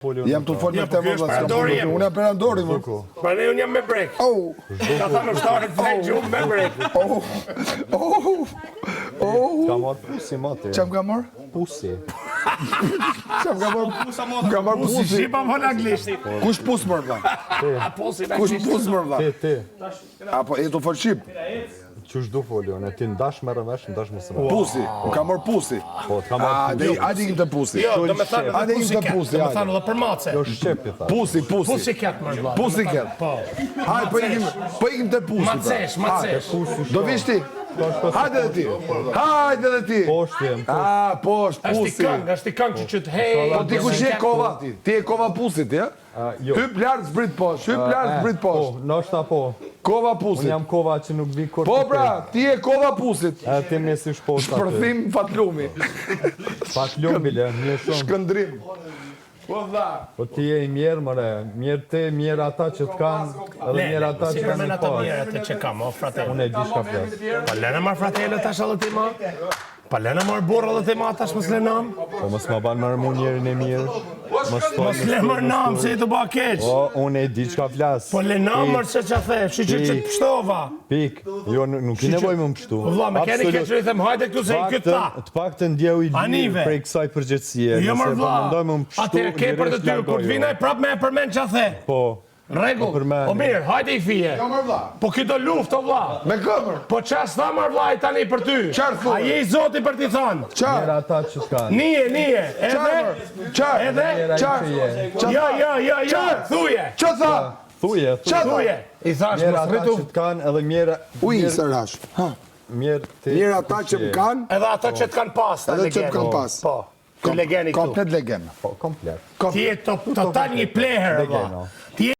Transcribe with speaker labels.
Speaker 1: Jam të folë me këtë më
Speaker 2: Perandori jam.
Speaker 1: Unë jam perandori.
Speaker 2: Pa ne unë jam me brek. Ka thënë ushtarit të gjumë me brek.
Speaker 3: Ka marrë pusi, mate.
Speaker 1: Çam ka marrë?
Speaker 3: Pusi.
Speaker 1: Çam ka marrë? Ka marrë
Speaker 2: Pusi
Speaker 1: pusi.
Speaker 2: shipa më anglisht.
Speaker 1: Kush pus më vlla? Kush pus më vlla?
Speaker 3: Ti.
Speaker 1: Apo e të fol shqip?
Speaker 3: Qysh do folion, e ti ndash me rëvesh, ndash me sëra.
Speaker 1: Pusi. Ka marrë pusi.
Speaker 3: Po, ka marrë
Speaker 1: Hajde ikim të pusi.
Speaker 2: Jo, do me thënë
Speaker 1: Hajde
Speaker 2: edhe
Speaker 1: ikim të pusi.
Speaker 2: do me thënë edhe për mace.
Speaker 3: Jo shqepi, tha.
Speaker 1: Pusi.
Speaker 2: Pusi ketë më vlla.
Speaker 1: Pusi ketë.
Speaker 2: Po.
Speaker 1: Hajde, po ikim të pusi.
Speaker 2: Macesh.
Speaker 1: Do vish ti? Hajde edhe ti. Hajde edhe ti.
Speaker 3: Poshtë jem.
Speaker 1: Poshtë, pusi.
Speaker 2: Është i këngë që të hej.
Speaker 1: Po ti kush je kova? Ti e kova pusit, ja?
Speaker 3: Jo.
Speaker 1: Hyp lart zbrit poshtë, hyp lart zbrit
Speaker 3: Po,
Speaker 1: poshtë.
Speaker 3: ndoshta po.
Speaker 1: Kova
Speaker 3: Unë
Speaker 1: pusit.
Speaker 3: jam kova që nuk vi kur.
Speaker 1: Po pra, ti e kova pusit.
Speaker 3: E ti më si shposhtë aty.
Speaker 1: Shpërthim fatlumi.
Speaker 3: Pat lumbile, mirë shumë.
Speaker 1: Shkëndrim. Po vlla.
Speaker 3: Po ti je i mirë, more. Mirë ti, mirë ata që të kanë, edhe mirë ata që kanë
Speaker 2: Në
Speaker 3: i
Speaker 2: të
Speaker 3: parë.
Speaker 2: mirë atë që kam, o fratello.
Speaker 3: Unë e di çka flas.
Speaker 2: Pa lëna marr fratello tash edhe ti ma. Pa lëna marr burrë edhe ti ma tash mos lënam.
Speaker 3: Po mos ma ban marrë mu njerin e mirë.
Speaker 2: Mos lë marr nam se i të ba keq.
Speaker 3: Po, unë e di çka flas.
Speaker 2: Po lënam marr se ç'a the, që të pshtova.
Speaker 3: Pik. Jo, nuk i nevoj më më pështu.
Speaker 2: Vlla, me keni keq që i them hajde këtu se i këtë ta.
Speaker 3: Të paktën ndjeu i
Speaker 2: Anive.
Speaker 3: lirë prej kësaj përgjithësie.
Speaker 2: Jo marr
Speaker 3: Nëse po
Speaker 2: vlla.
Speaker 3: mendoj më më pështu.
Speaker 2: Atëherë ke për të ty, kur të vinaj prap me e përmend ç'a the.
Speaker 3: Po.
Speaker 2: Rregull.
Speaker 3: përmend.
Speaker 2: O mirë, hajde i fije.
Speaker 1: Marr vlla.
Speaker 2: Po këto luftë o vlla.
Speaker 1: Me këmbër.
Speaker 2: Po ç'a s'tha marr vllai tani për ty?
Speaker 1: Qarë thua?
Speaker 2: A je i Zoti për t'i thënë?
Speaker 3: Mirë
Speaker 1: Çfarë?
Speaker 3: ata që të kanë.
Speaker 2: Nije. Edhe
Speaker 1: Çfarë?
Speaker 2: Edhe
Speaker 3: Mirë ai
Speaker 1: Qarë?
Speaker 3: që je.
Speaker 2: Jo, thuje.
Speaker 1: Ç'a tha?
Speaker 3: Thuje.
Speaker 2: Thuje. I thash
Speaker 3: Mirë
Speaker 2: mos
Speaker 3: ata
Speaker 2: rritu.
Speaker 3: që të kanë edhe mirë.
Speaker 1: Uj, sarash. Ha.
Speaker 3: Mirë ti.
Speaker 1: Mirë ata që më kanë,
Speaker 2: Edhe ata që t'kan pas.
Speaker 1: Edhe që t'kan pas.
Speaker 2: Po. Të legeni këtu.
Speaker 1: komplet legend.
Speaker 3: Po, komplet.
Speaker 2: Ti je total një pleher, valla.
Speaker 3: Legeno.
Speaker 2: Ti